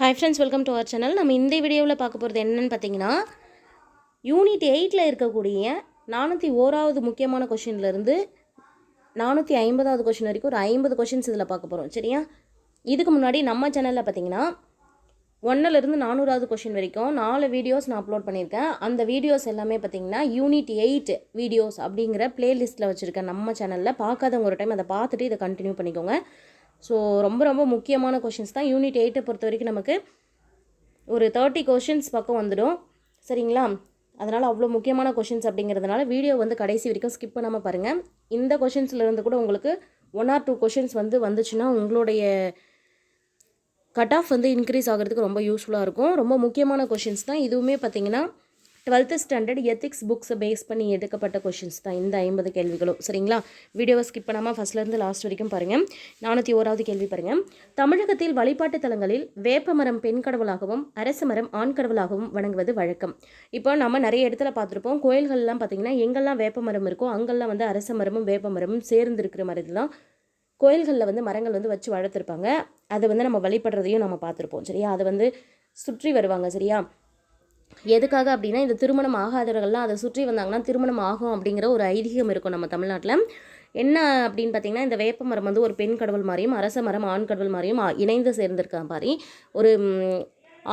Hi friends, welcome to our channel. நம்ம இந்த வீடியோவில் பார்க்க போகிறது என்னென்னு பார்த்தீங்கன்னா, யூனிட் 8ல் இருக்கக்கூடிய 401வது முக்கியமான கொஷின்லேருந்து 450வது கொஷின் வரைக்கும் ஒரு 50 கொஷின்ஸ் இதில் பார்க்க போகிறோம். சரியா? இதுக்கு முன்னாடி நம்ம சேனலில் பார்த்தீங்கன்னா 1லேருந்து 400வது கொஷின் வரைக்கும் 4 வீடியோஸ் நான் அப்லோட் பண்ணியிருக்கேன். அந்த வீடியோஸ் எல்லாமே பார்த்தீங்கன்னா யூனிட் 8 வீடியோஸ் அப்படிங்கிற பிளேலிஸ்ட்டில் வச்சுருக்கேன் நம்ம சேனலில். பார்க்காதவங்க ஒரு டைம் அதை பார்த்துட்டு இதை கண்டினியூ பண்ணிக்கோங்க. ஸோ ரொம்ப ரொம்ப முக்கியமான கொஷின்ஸ் தான். யூனிட் 8 பொறுத்த வரைக்கும் நமக்கு ஒரு 30 கொஷின்ஸ் பக்கம் வந்துடும். சரிங்களா? அதனால் அவ்வளோ முக்கியமான கொஷின்ஸ் அப்படிங்கிறதுனால வீடியோ கடைசி வரைக்கும் ஸ்கிப் பண்ணாமல் பாருங்கள். இந்த கொஷின்ஸ்லேருந்து கூட உங்களுக்கு 1 or 2 கொஷின்ஸ் வந்துச்சுன்னா உங்களுடைய கட் ஆஃப் இன்க்ரீஸ் ஆகிறதுக்கு ரொம்ப யூஸ்ஃபுல்லாக இருக்கும். ரொம்ப முக்கியமான கொஷின்ஸ் தான். இதுவுமே பார்த்திங்கன்னா 12th ஸ்டாண்டர்ட் எத்திக்ஸ் புக்ஸை பேஸ் பண்ணி எடுக்கப்பட்ட கொஷின்ஸ் தான் இந்த 50 கேள்விகளும். சரிங்களா? வீடியோவை ஸ்கிப் பண்ணாமல் ஃபஸ்ட்லேருந்து லாஸ்ட் வரைக்கும் பாருங்கள். 401வது கேள்வி பாருங்கள். தமிழகத்தில் வழிபாட்டு தலங்களில் வேப்பமரம் பெண் கடவுளாகவும் அரச மரம் ஆண் கடவுளாகவும் வணங்குவது வழக்கம். இப்போ நம்ம நிறைய இடத்துல பார்த்துருப்போம். கோயில்கள்லாம் பார்த்திங்கன்னா எங்கெல்லாம் வேப்பமரம் இருக்கோ அங்கெல்லாம் அரச மரமும் வேப்பமரமும் சேர்ந்து இருக்கிற மாதிரி தான் கோயில்களில் மரங்கள் வச்சு வளர்த்துருப்பாங்க. அதை நம்ம வழிபடுறதையும் நம்ம பார்த்துருப்போம். சரியா? அதை சுற்றி வருவாங்க. சரியா? எதுக்காக அப்படின்னா, இந்த திருமணம் ஆகாதவர்கள்லாம் அதை சுற்றி வந்தாங்கன்னா திருமணம் ஆகும் அப்படிங்கிற ஒரு ஐதீகம் இருக்கும் நம்ம தமிழ்நாட்டில். என்ன அப்படின்னு பார்த்தீங்கன்னா, இந்த வேப்ப மரம் ஒரு பெண் கடவுள் மாதிரியும் அரச மரம் ஆண் கடவுள் மாதிரியும் இணைந்து சேர்ந்திருக்க மாதிரி ஒரு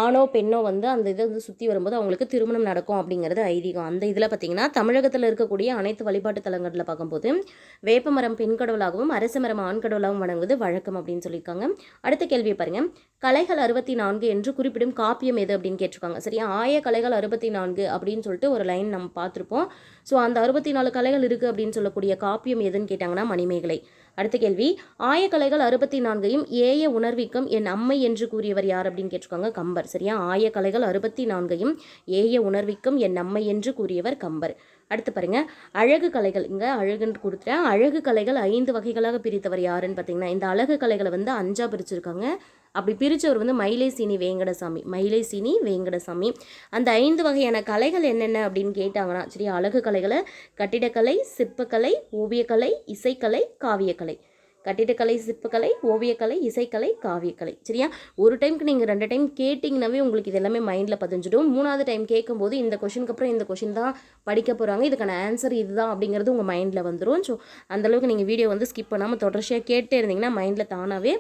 ஆணோ பெண்ணோ அந்த இதை சுற்றி வரும்போது அவங்களுக்கு திருமணம் நடக்கும் அப்படிங்கிறது ஐதீகம். அந்த இதில் பார்த்திங்கன்னா தமிழகத்தில் இருக்கக்கூடிய அனைத்து வழிபாட்டு தலங்களில் பார்க்கும்போது வேப்பமரம் பெண் கடவுளாகவும் அரச மரம் ஆண் கடவுளாகவும் வணங்குவது வழக்கம் அப்படின்னு சொல்லியிருக்காங்க. அடுத்த கேள்வியை பாருங்கள். கலைகள் 64 என்று குறிப்பிடும் காப்பியம் எது அப்படின்னு கேட்டிருக்காங்க. சரியா? ஆய கலைகள் 64 அப்படின்னு சொல்லிட்டு ஒரு லைன் நம்ம பார்த்துருப்போம். ஸோ அந்த 64 கலைகள் இருக்குது அப்படின்னு சொல்லக்கூடிய காப்பியம் எதுன்னு கேட்டாங்கன்னா மணிமேகலை. அடுத்த கேள்வி. ஆயக்கலைகள் 64ஐயும் ஏய உணர்விக்கும் என் அம்மை என்று கூறியவர் யார் அப்படின்னு கேட்டிருக்காங்க. கம்பர். சரியா? ஆயக்கலைகள் 64ஐயும் ஏய உணர்விக்கும் என் அம்மை என்று கூறியவர் கம்பர். அடுத்து பாருங்க, அழகு கலைகள். இங்கே அழகுன்னு கொடுத்துட்டேன். அழகு கலைகள் 5 வகைகளாக பிரித்தவர் யாருன்னு பார்த்தீங்கன்னா, இந்த அழகு கலைகளை 5ஆ பிரிச்சிருக்காங்க. அப்படி பிரித்தவர் மயிலைசீனி வேங்கடசாமி. மயிலைசீனி வேங்கடசாமி. அந்த 5 வகையான கலைகள் என்னென்ன அப்படின்னு கேட்டாங்கன்னா, சரியா, அழகு கலைகளை கட்டிடக்கலை, சிற்பக்கலை, ஓவியக்கலை, இசைக்கலை, காவியக்கலை. கட்டிடக்கலை, சிற்பக்கலை, ஓவியக்கலை, இசைக்கலை, காவியக்கலை. சரியா? ஒரு டைமுக்கு நீங்கள் 2 டைம் கேட்டிங்கனாவே உங்களுக்கு இது எல்லாமே மைண்டில் பதிஞ்சிடும். 3வது டைம் கேட்கும்போது இந்த கொஷினுக்கு அப்புறம் இந்த கொஷின் தான் படிக்க போகிறாங்க, இதுக்கான ஆன்சர் இதுதான் அப்படிங்கிறது உங்கள் மைண்டில் வந்துடும். ஸோ அந்தளவுக்கு நீங்கள் வீடியோ ஸ்கிப் பண்ணாமல் தொடர்ச்சியாக கேட்டே இருந்தீங்கன்னா மைண்டில் தானாகவே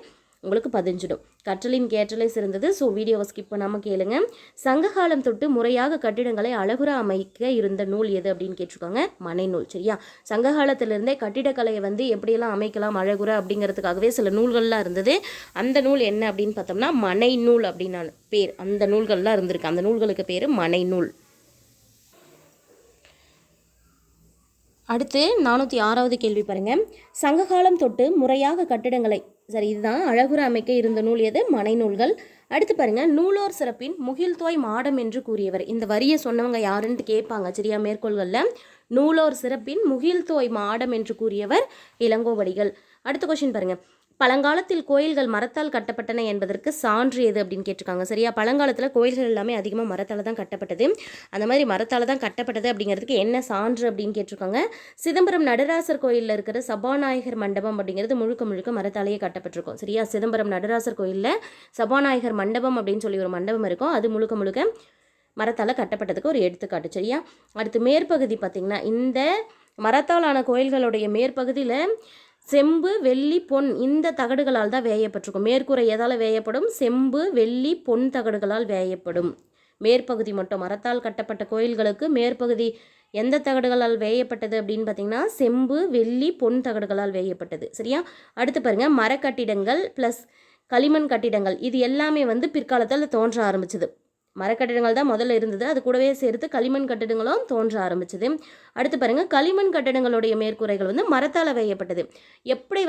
உங்களுக்கு பதிஞ்சிடும். கற்றலின் கேற்றலை சிறந்தது. ஸோ வீடியோவை ஸ்கிப் பண்ணாமல் கேளுங்க. சங்ககாலம் தொட்டு முறையாக கட்டிடங்களை அழகுற அமைக்க இருந்த நூல் எது அப்படின்னு கேட்டிருக்காங்க. மனை நூல். சரியா? சங்ககாலத்திலிருந்தே கட்டிடக்கலையை எப்படியெல்லாம் அமைக்கலாம் அழகுற அப்படிங்கிறதுக்காகவே சில நூல்கள்லாம் இருந்தது. அந்த நூல் என்ன அப்படின்னு பார்த்தோம்னா மனை நூல் அப்படின்னு பேர். அந்த நூல்கள்லாம் இருந்திருக்கு. அந்த நூல்களுக்கு பேர் மனை நூல். அடுத்து 406வது கேள்வி பாருங்கள். சங்ககாலம் தொட்டு முறையாக கட்டிடங்களை, சரி, இதுதான் அழகுற அமைக்க இருந்த நூல் எது? மனை நூல்கள். அடுத்து பாருங்கள். நூலோர் சிறப்பின் முகில்தோய் மாடம் என்று கூறியவர். இந்த வரியை சொன்னவங்க யாருன்னு கேட்பாங்க. சரியா? மேற்கோள்களில் நூலோர் சிறப்பின் முகில்தோய் மாடம் என்று கூறியவர் இளங்கோவடிகள். அடுத்த கொஸ்டின் பாருங்கள். பழங்காலத்தில் கோயில்கள் மரத்தால் கட்டப்பட்டன என்பதற்கு சான்று எது அப்படின்னு கேட்டிருக்காங்க. சரியா? பழங்காலத்தில் கோயில்கள் எல்லாமே அதிகமாக மரத்தால் தான் கட்டப்பட்டது. அந்த மாதிரி மரத்தால் தான் கட்டப்பட்டது அப்படிங்கிறதுக்கு என்ன சான்று அப்படின்னு கேட்டிருக்காங்க. சிதம்பரம் நடராசர் கோயிலில் இருக்கிற சபாநாயகர் மண்டபம் அப்படிங்கிறது முழுக்க முழுக்க மரத்தாலேயே கட்டப்பட்டிருக்கும். சரியா? சிதம்பரம் நடராசர் கோயிலில் சபாநாயகர் மண்டபம் அப்படின்னு சொல்லி ஒரு மண்டபம் இருக்கும். அது முழுக்க முழுக்க மரத்தால் கட்டப்பட்டதுக்கு ஒரு எடுத்துக்காட்டு. சரியா? அடுத்து மேற்பகுதி பார்த்திங்கன்னா, இந்த மரத்தாலான கோயில்களுடைய மேற்பகுதியில் செம்பு, வெள்ளி, பொன் இந்த தகடுகளால் தான் வேயப்பட்டிருக்கும். மேற்கூரை எதால் வேயப்படும்? செம்பு, வெள்ளி, பொன் தகடுகளால் வேயப்படும். மேற்பகுதி மட்டும் மரத்தால் கட்டப்பட்ட கோயில்களுக்கு மேற்பகுதி எந்த தகடுகளால் வேயப்பட்டது அப்படின்னு பார்த்தீங்கன்னா செம்பு, வெள்ளி, பொன் தகடுகளால் வேயப்பட்டது. சரியா? அடுத்து பாருங்கள். மரக்கட்டிடங்கள் ப்ளஸ் களிமண் கட்டிடங்கள் இது எல்லாமே பிற்காலத்தில் தோன்ற ஆரம்பிச்சது. மரக்கட்டிடங்கள் தான் முதல்ல இருந்தது. அது கூடவே சேர்த்து களிமண் கட்டிடங்களும் தோன்ற ஆரம்பிச்சது. அடுத்து பாருங்கள். களிமண் கட்டிடங்களுடைய மேற்கூரைகள் மரத்தால் வேயப்பட்டது. எப்படி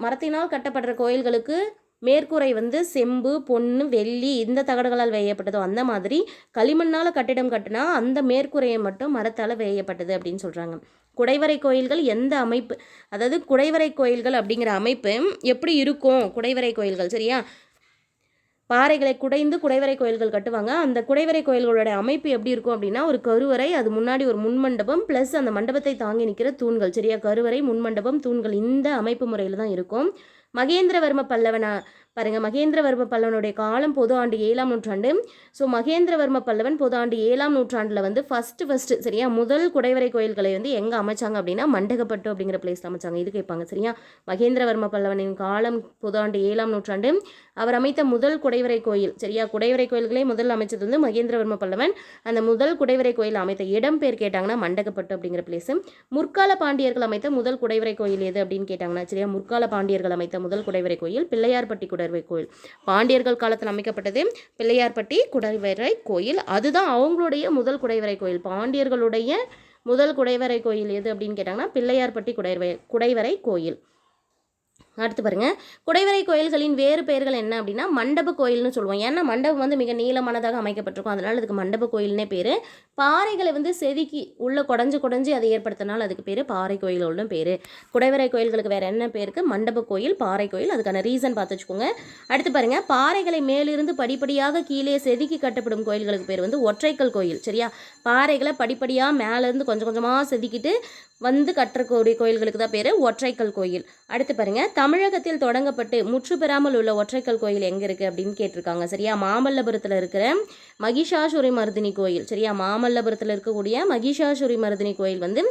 மரத்தினால் கட்டப்படுற கோயில்களுக்கு மேற்கூரை செம்பு, பொண்ணு, வெள்ளி இந்த தகடுகளால் வேயப்பட்டதோ அந்த மாதிரி களிமண்ணால் கட்டிடம் கட்டினா அந்த மேற்கூரையை மட்டும் மரத்தால் வேயப்பட்டது அப்படின்னு சொல்கிறாங்க. குடைவரை கோயில்கள் எந்த அமைப்பு, அதாவது குடைவரை கோயில்கள் அப்படிங்கிற அமைப்பு எப்படி இருக்கும்? குடைவரை கோயில்கள், சரியா, பாறைகளை குடைந்து குடைவரை கோயில்கள் கட்டுவாங்க. அந்த குடைவரை கோயில்களோட அமைப்பு எப்படி இருக்கும் அப்படின்னா ஒரு கருவறை, அது முன்னாடி ஒரு முன்மண்டபம் ப்ளஸ் அந்த மண்டபத்தை தாங்கி நிற்கிற தூண்கள். சரியா? கருவறை, முன்மண்டபம், தூண்கள் இந்த அமைப்பு முறையில் தான் இருக்கும். மகேந்திரவர்ம பல்லவனா பாருங்கள், மகேந்திரவர்ம பல்லவனுடைய காலம் பொது ஆண்டு 7ஆம் நூற்றாண்டு. ஸோ மகேந்திரவர்ம பல்லவன் பொது ஆண்டு 7ஆம் நூற்றாண்டில் வந்து ஃபஸ்ட்டு சரியா முதல் குடைவரை கோயில்களை வந்து எங்கே அமைச்சாங்க அப்படின்னா மண்டகப்பட்டு அப்படிங்கிற பிளேஸில் அமைச்சாங்க. இது கேட்பாங்க சரியா. மகேந்திரவர்ம பல்லவனின் காலம் பொது ஆண்டு 7ஆம் நூற்றாண்டு. அவர் அமைத்த முதல் குடைவரை கோயில் சரியா. குடைவரை கோயில்களே முதல் அமைச்சது வந்து மகேந்திரவர்ம பல்லவன். அந்த முதல் குடைவரை கோயில் அமைத்த இடம் பேர் கேட்டாங்கன்னா மண்டகப்பட்டு அப்படிங்கிற பிளேஸு. முற்கால பாண்டியர்கள் அமைத்த முதல் குடைவரை கோயில் எது அப்படின்னு கேட்டாங்கன்னா சரியா, முற்கால பாண்டியர்கள் அமைத்த முதல் குடைவரை கோயில் பிள்ளையார்பட்டி குடைவரை கோயில். பாண்டியர்கள் காலத்தில் அமைக்கப்பட்டது பிள்ளையார்பட்டி குடைவரை கோயில். அதுதான் அவங்களுடைய முதல் குடைவரை கோயில். பாண்டியர்களுடைய முதல் குடைவரை கோயில் எது அப்படின்னு கேட்டாங்கன்னா பிள்ளையார்பட்டி குடைவரை கோயில். அடுத்து பாருங்கள், குடைவரை கோயில்களின் வேறு பெயர்கள் என்ன அப்படின்னா மண்டப கோயில்னு சொல்லுவோம். ஏன்னா மண்டபம் வந்து மிக நீளமானதாக அமைக்கப்பட்டிருக்கும், அதனால் அதுக்கு மண்டப கோயில்னே பேர். பாறைகளை வந்து செதுக்கி உள்ள குடஞ்சி அதை ஏற்படுத்தினால அதுக்கு பேர் பாறை கோயில்னு பேர். குடைவரை கோயில்களுக்கு வேறு என்ன பேருக்கு? மண்டப கோயில், பாறை கோயில். அதுக்கான ரீசன் பார்த்து வச்சுக்கோங்க. அடுத்து பாருங்கள், பாறைகளை மேலிருந்து படிப்படியாக கீழே செதுக்கி கட்டப்படும் கோயில்களுக்கு பேர் வந்து ஒற்றைக்கல் கோயில் சரியா. பாறைகளை படிப்படியாக மேலேருந்து கொஞ்சம் கொஞ்சமாக செதுக்கிட்டு வந்து கட்டக்கூடிய கோயில்களுக்கு தான் பேர் ஒற்றைக்கல் கோயில். அடுத்து பாருங்கள், தமிழகத்தில் தொடங்கப்பட்டு முற்று பெறாமல் உள்ள ஒற்றைக்கல் கோயில் எங்கே இருக்குது அப்படின்னு கேட்டிருக்காங்க சரியா. மாமல்லபுரத்தில் இருக்கிற மகிஷாசுரி மர்தினி கோயில் சரியா. மாமல்லபுரத்தில் இருக்கக்கூடிய மகிஷாசுரி மர்தினி கோயில் வந்து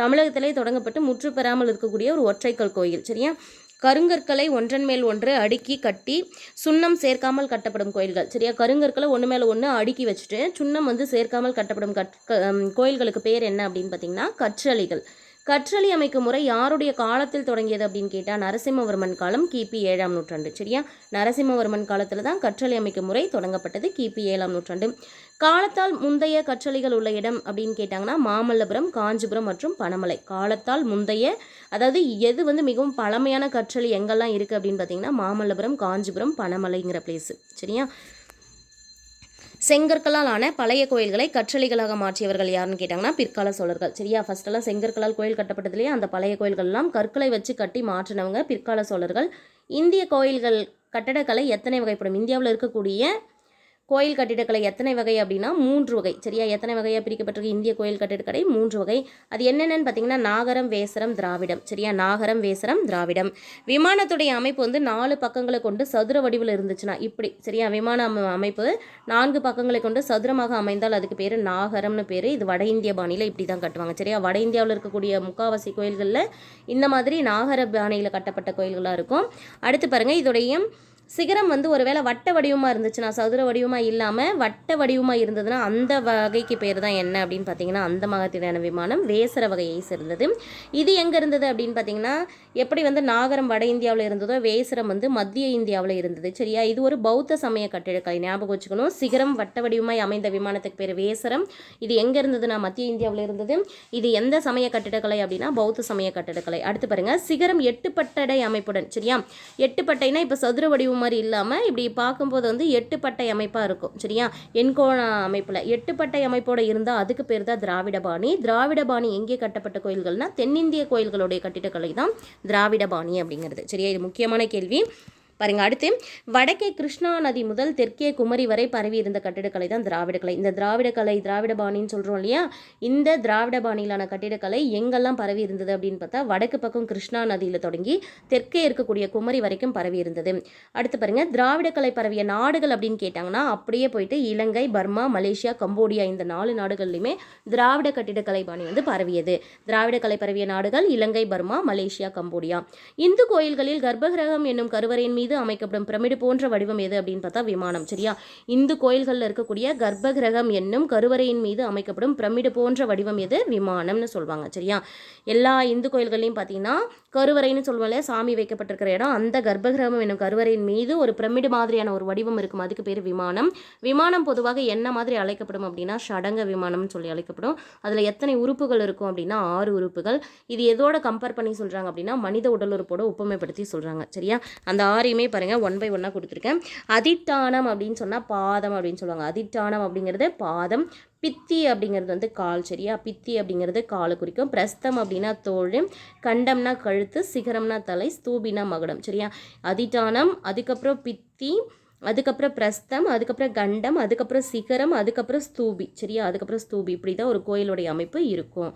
தமிழகத்திலே தொடங்கப்பட்டு முற்று பெறாமல் இருக்கக்கூடிய ஒரு ஒற்றைக்கல் கோயில் சரியா. கருங்கற்களை ஒன்றன் மேல் ஒன்று அடுக்கி கட்டி சுண்ணம் சேர்க்காமல் கட்டப்படும் கோயில்கள் சரியா. கருங்கற்களை ஒன்று மேலே ஒன்று அடுக்கி வச்சுட்டு சுண்ணம் வந்து சேர்க்காமல் கட்டப்படும் கோயில்களுக்கு பேர் என்ன அப்படின்னு பார்த்தீங்கன்னா கற்றளிகள். கற்றளி அமைக்கும் முறை யாருடைய காலத்தில் தொடங்கியது அப்படின்னு கேட்டால் நரசிம்மவர்மன் காலம், கிபி 7ஆம் நூற்றாண்டு சரியா. நரசிம்மவர்மன் காலத்தில் தான் கற்றளி அமைக்கும் முறை தொடங்கப்பட்டது, கிபி 7ஆம் நூற்றாண்டு. காலத்தால் முந்தைய கற்றளிகள் உள்ள இடம் அப்படின்னு கேட்டாங்கன்னா மாமல்லபுரம், காஞ்சிபுரம் மற்றும் பனமலை. காலத்தால் முந்தைய அதாவது எது வந்து மிகவும் பழமையான கற்றளி எங்கெல்லாம் இருக்குது அப்படின்னு பார்த்தீங்கன்னா மாமல்லபுரம், காஞ்சிபுரம், பனமலைங்கிற பிளேஸு சரியா. செங்கற்களால் ஆன பழைய கோயில்களை கற்றளிகளாக மாற்றியவர்கள் யாருன்னு கேட்டாங்கன்னா பிற்கால சோழர்கள் சரியா. ஃபர்ஸ்டெல்லாம் செங்கற்களால் கோயில் கட்டப்பட்டதுலேயே அந்த பழைய கோயில்கள்லாம் கற்களை வச்சு கட்டி மாற்றினவங்க பிற்கால சோழர்கள். இந்திய கோயில்கள் கட்டடக்கலை எத்தனை வகைப்படும்? இந்தியாவில் இருக்கக்கூடிய கோயில் கட்டிடக்கலை எத்தனை வகை அப்படின்னா 3 வகை சரியா. எத்தனை வகையாக பிரிக்கப்பட்டிருக்கு இந்திய கோயில் கட்டிடக்கலை? 3 வகை. அது என்னென்னு பார்த்தீங்கன்னா நாகரம், வேசரம், திராவிடம் சரியா. நாகரம், வேசரம், திராவிடம். விமானத்துடைய அமைப்பு வந்து 4 பக்கங்களை கொண்டு சதுர வடிவில் இருந்துச்சுன்னா இப்படி சரியா. விமான அமைப்பு 4 பக்கங்களை கொண்டு சதுரமாக அமைந்தால் அதுக்கு பேர் நாகரம்னு பேர். இது வட இந்திய பாணியில் இப்படி தான் கட்டுவாங்க சரியா. வட இந்தியாவில் இருக்கக்கூடிய முக்காவாசி கோயில்களில் இந்த மாதிரி நாகர பாணியில் கட்டப்பட்ட கோயில்களாக இருக்கும். அடுத்து பாருங்கள், இதோடைய சிகரம் வந்து ஒருவேளை வட்ட வடிவமாக இருந்துச்சுன்னா, சதுர வடிவமாக இல்லாமல் வட்ட வடிவமாக இருந்ததுன்னா அந்த வகைக்கு பேர் தான் என்ன அப்படின்னு பார்த்தீங்கன்னா அந்த மாதிரியான விமானம் வேசர வகையை சேர்ந்தது. இது எங்கே இருந்தது அப்படின்னு பார்த்தீங்கன்னா எப்படி வந்து நாகரம் வட இந்தியாவில் இருந்ததோ வேசரம் வந்து மத்திய இந்தியாவில் இருந்தது சரியா. இது ஒரு பௌத்த சமய கட்டிடக்கலை, ஞாபகம் வச்சுக்கணும். சிகரம் வட்ட வடிவமாய் அமைந்த விமானத்துக்கு பேர் வேசரம். இது எங்கே இருந்ததுன்னா மத்திய இந்தியாவில் இருந்தது. இது எந்த சமய கட்டிடக்கலை அப்படின்னா பௌத்த சமய கட்டிடக்கலை. அடுத்து பாருங்கள், சிகரம் 8 பட்டடை அமைப்புடன் சரியா. 8 பட்டைனா இப்போ சதுர வடிவம் மாதிரி இல்லாமல் இப்படி பார்க்கும்போது வந்து 8 பட்டை அமைப்பாக இருக்கும் சரியா. எண்கோண அமைப்பில் 8 பட்டை அமைப்போடு இருந்தால் அதுக்கு பேர் தான் திராவிட பாணி. திராவிட பாணி எங்கே கட்டப்பட்ட கோயில்கள்னால் தென்னிந்திய கோயில்களுடைய கட்டிடக்கலை தான் திராவிட பாணி அப்படிங்கிறது சரியா. இது முக்கியமான கேள்வி. பாருங்கள், அடுத்து வடக்கே கிருஷ்ணா நதி முதல் தெற்கே குமரி வரை பரவி இருந்த கட்டிடக்கலை தான் திராவிடக்கலை. இந்த திராவிடக்கலை திராவிட பாணின்னு சொல்கிறோம் இல்லையா. இந்த திராவிட பாணியிலான கட்டிடக்கலை எங்கெல்லாம் பரவி இருந்தது அப்படின்னு பார்த்தா வடக்கு பக்கம் கிருஷ்ணா நதியில் தொடங்கி தெற்கே இருக்கக்கூடிய குமரி வரைக்கும் பரவி இருந்தது. அடுத்து பாருங்கள், திராவிடக்கலை பரவிய நாடுகள் அப்படின்னு கேட்டாங்கன்னா அப்படியே போயிட்டு இலங்கை, பர்மா, மலேசியா, கம்போடியா இந்த 4 நாடுகள்லையுமே திராவிட கட்டிடக்கலை பாணி வந்து பரவியது. திராவிடக்கலை பரவிய நாடுகள் இலங்கை, பர்மா, மலேசியா, கம்போடியா. இந்து கோயில்களில் கர்ப்பகிரகம் என்னும் கருவறையின் மீது அமைக்கப்படும் பிரமிடு போன்ற வடிவம் எது அப்படின்னு பார்த்தா விமானம் சரியா. இந்து கோயில்களில் இருக்கக்கூடிய கர்ப்பகிரகம் என்னும் கருவறையின் மீது அமைக்கப்படும் பிரமிடு போன்ற வடிவம் எது? விமானம்னு சொல்லுவாங்க சரியா. எல்லா இந்து கோயில்கள்லையும் பார்த்தீங்கன்னா கருவறைன்னு சொல்லுவாங்க, சாமி வைக்கப்பட்டிருக்கிற இடம். அந்த கர்ப்பகிரகம் என்னும் கருவறையின் மீது ஒரு பிரமிடு மாதிரியான ஒரு வடிவம் இருக்கும், அதுக்கு பேர் விமானம். விமானம் பொதுவாக என்ன மாதிரி அழைக்கப்படும் அப்படின்னா ஷடங்க விமானம்னு சொல்லி அழைக்கப்படும். அதில் எத்தனை உறுப்புகள் இருக்கும் அப்படின்னா 6 உறுப்புகள். இது எதோட கம்பேர் பண்ணி சொல்கிறாங்க அப்படின்னா மனித உடல் உறுப்போட ஒப்புமைப்படுத்தி சொல்கிறாங்க சரியா. அந்த 6 பாருங்கள் 1 by 1 கொடுத்துருக்கேன். அதிட்டானம் அப்படின்னு சொன்னால் பாதம் அப்படின்னு சொல்லுவாங்க. அதிட்டானம் அப்படிங்கிறது பாதம். பித்தி அப்படிங்கிறது வந்து கால் சரியா. பித்தி அப்படிங்கிறது காலை குறிக்கும். பிரஸ்தம் அப்படின்னா தோள், கண்டம்னா கழுத்து, சிகரம்னா தலை, ஸ்தூபினா மகுடம் சரியா. அதிட்டானம், அதுக்கப்புறம் பித்தி, அதுக்கப்புறம் பிரஸ்தம், அதுக்கப்புறம் கண்டம், அதுக்கப்புறம் சிகரம், அதுக்கப்புறம் ஸ்தூபி சரியா. அதுக்கப்புறம் ஸ்தூபி, இப்படி தான் ஒரு கோயிலுடைய அமைப்பு இருக்கும்.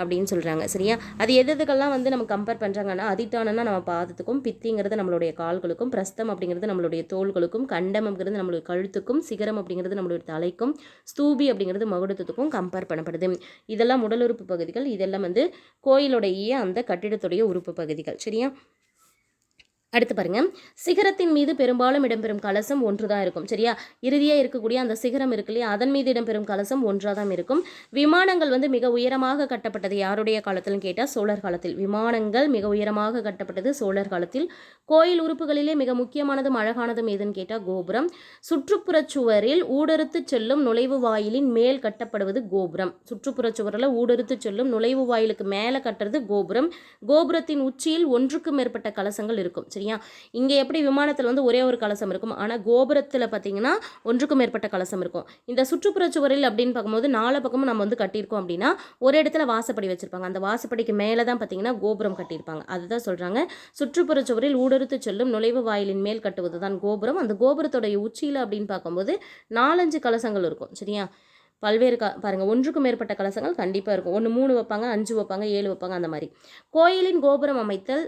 அப்படின்னு சொல்கிறாங்க. சரியா? அது எதுக்கெல்லாம் வந்து நம்ம கம்பேர் பண்ணுறாங்கன்னா, அதிட்டானன்னா நம்ம பாதத்துக்கும், பித்திங்கிறது நம்மளுடைய கால்களுக்கும், பிரஸ்தம் அப்படிங்கிறது நம்மளுடைய தோள்களுக்கும், கண்டம் அப்படிங்கிறது நம்மளுடைய கழுத்துக்கும், சிகரம் அப்படிங்கிறது நம்மளுடைய தலைக்கும், ஸ்தூபி அப்படிங்கிறது மகுடத்துக்கும் கம்பேர் பண்ணப்படுது. இதெல்லாம் உடல் உறுப்பு பகுதிகள். இதெல்லாம் வந்து கோயிலுடைய அந்த கட்டிடத்துடைய உறுப்பு பகுதிகள். சரியா? அடுத்து பாருங்க, சிகரத்தின் மீது பெரும்பாலும் இடம்பெறும் கலசம் ஒன்று தான் இருக்கும். சரியா? இறுதியாக இருக்கக்கூடிய அந்த சிகரம் இருக்கு இல்லையா, அதன் மீது இடம்பெறும் கலசம் ஒன்றாக தான் இருக்கும். விமானங்கள் வந்து மிக உயரமாக கட்டப்பட்டது யாருடைய காலத்தில்னு கேட்டால் சோழர் காலத்தில். விமானங்கள் மிக உயரமாக கட்டப்பட்டது சோழர் காலத்தில். கோயில் உறுப்புகளிலே மிக முக்கியமானதும் அழகானதும் எதுன்னு கேட்டால் கோபுரம். சுற்றுப்புறச் சுவரில் ஊடறுத்து செல்லும் நுழைவு வாயிலின் மேல் கட்டப்படுவது கோபுரம். சுற்றுப்புறச் சுவரில் ஊடறுத்து செல்லும் நுழைவு வாயிலுக்கு மேலே கட்டுறது கோபுரம். கோபுரத்தின் உச்சியில் ஒன்றுக்கும் மேற்பட்ட கலசங்கள் இருக்கும். சரியா? இங்கே எப்படி விமானத்தில் வந்து ஒரே ஒரு கலசம் இருக்கும், ஆனால் கோபுரத்தில் பார்த்தீங்கன்னா ஒன்றுக்கும் மேற்பட்ட கலசம் இருக்கும். இந்த சுற்றுப்புற சுவரில் அப்படின்னு பார்க்கும்போது 4 பக்கமும் நம்ம வந்து கட்டியிருக்கோம் அப்படின்னா ஒரு இடத்துல வாசப்படி வச்சுருப்பாங்க. அந்த வாசப்படிக்கு மேலே தான் பார்த்தீங்கன்னா கோபுரம் கட்டியிருப்பாங்க. அதுதான் சொல்கிறாங்க, சுற்றுப்புற சுவரில் ஊடறுத்து செல்லும் நுழைவு வாயிலின் மேல் கட்டுவது தான் கோபுரம். அந்த கோபுரத்தோடைய உச்சியில் அப்படின்னு பார்க்கும்போது 4-5 கலசங்கள் இருக்கும். சரியா? பல்வேறு பாருங்கள், ஒன்றுக்கும் மேற்பட்ட கலசங்கள் கண்டிப்பாக இருக்கும். 1 3 வைப்பாங்க, 5 வைப்பாங்க, 7 வைப்பாங்க, அந்த மாதிரி. கோயிலின் கோபுரம் அமைத்தல்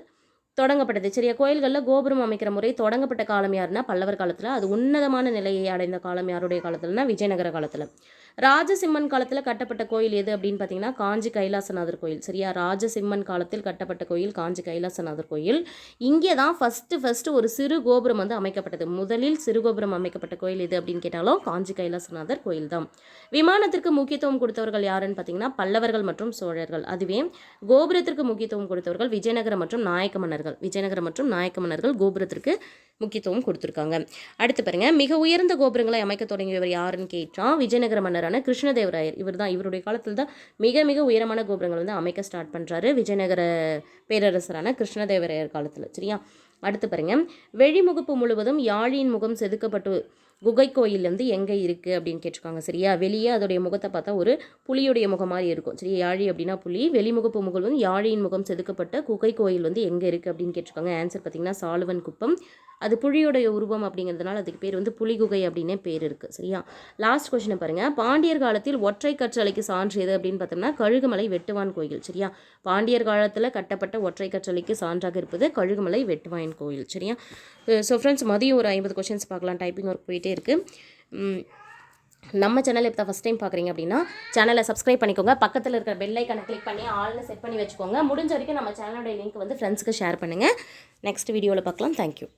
தொடங்கப்பட்டது. சரியா? கோயில்களில் கோபுரம் அமைக்கிற முறை தொடங்கப்பட்ட காலம் யாருன்னா பல்லவர் காலத்தில். அது உன்னதமான நிலையை அடைந்த காலம் யாருடைய காலத்தில்னா விஜயநகர காலத்தில். ராஜசிம்மன் காலத்தில் கட்டப்பட்ட கோயில் எது அப்படின்னு பார்த்தீங்கன்னா காஞ்சி கைலாசநாதர் கோயில். சரியா? ராஜசிம்மன் காலத்தில் கட்டப்பட்ட கோயில் காஞ்சி கைலாசநாதர் கோயில். இங்கே தான் ஃபஸ்ட்டு ஒரு சிறு கோபுரம் வந்து அமைக்கப்பட்டது. முதலில் சிறு கோபுரம் அமைக்கப்பட்ட கோயில் எது அப்படின்னு கேட்டாலும் காஞ்சி கைலாசநாதர் கோயில் தான். விமானத்திற்கு முக்கியத்துவம் கொடுத்தவர்கள் யாருன்னு பார்த்தீங்கன்னா பல்லவர்கள் மற்றும் சோழர்கள். அதுவே கோபுரத்திற்கு முக்கியத்துவம் கொடுத்தவர்கள் விஜயநகர மற்றும் நாயக்க மன்னர்கள். விஜயநகரம் மற்றும் நாயக்க மன்னர்கள் கோபுரத்திற்கு முக்கியத்துவம் கொடுத்துருக்காங்க. அடுத்து பாருங்க, மிக உயர்ந்த கோபுரங்களை அமைக்க தொடங்கியவர் யாருன்னு கேட்டால் விஜயநகர மன்னரான கிருஷ்ணதேவராயர். இவர் தான், இவருடைய காலத்தில் தான் மிக மிக உயரமான கோபுரங்கள் வந்து அமைக்க ஸ்டார்ட் பண்ணுறாரு விஜயநகர பேரரசரான கிருஷ்ணதேவராயர் காலத்தில். சரியா? அடுத்து பாருங்க, வெளிமுகப்பு முழுவதும் யாழியின் முகம் செதுக்கப்பட்டு குகை கோயில் வந்து எங்கே இருக்குது அப்படின்னு கேட்டிருக்காங்க. சரியா? வெளியே அதோடைய முகத்தை பார்த்தா ஒரு புலியுடைய முகம் மாதிரி இருக்கும். சரியா? யாழி அப்படின்னா புலி. வெளிமுகப்பு முகல் வந்து யாழியின் முகம் செதுக்கப்பட்ட குகை கோயில் வந்து எங்கே இருக்குது அப்படின்னு கேட்டிருக்காங்க. ஆன்சர் பார்த்தீங்கன்னா சாலுவன் குப்பம். அது புலியுடைய உருவம் அப்படிங்கிறதுனால அதுக்கு பேர் வந்து புலிகுகை அப்படின்னே பேர் இருக்குது. சரியா? லாஸ்ட் கொஸ்டினை பாருங்கள், பாண்டியர் காலத்தில் ஒற்றை கற்றளைக்கு சான்று எது அப்படின்னு பார்த்தோம்னா கழுகுமலை வெட்டுவான் கோயில். சரியா? பாண்டியர் காலத்தில் கட்டப்பட்ட ஒற்றை கற்றளைக்கு சான்றாக இருப்பது கழுகுமலை வெட்டுவான் கோயில். சரியா? ஸோ ஃப்ரெண்ட்ஸ், மதியம் ஒரு 50 கொஸ்டின்ஸ் பார்க்கலாம். டைப்பிங் ஒர்க் போயிட்டே இருக்குது. நம்ம சேனல் இப்போ ஃபஸ்ட் டைம் பார்க்குறீங்க அப்படின்னா சேனலை சப்ஸ்கிரைப் பண்ணிக்கோங்க. பக்கத்தில் இருக்கிற பெல் ஐக்கானை கிளிக் பண்ணி ஆல்னு செட் பண்ணி வச்சுக்கோங்க. முடிஞ்ச வரைக்கும் நம்ம சேனலோட லிங்க் வந்து ஃப்ரெண்ட்ஸுக்கு ஷேர் பண்ணுங்கள். நெக்ஸ்ட் வீடியோவில் பார்க்கலாம். தேங்க்யூ.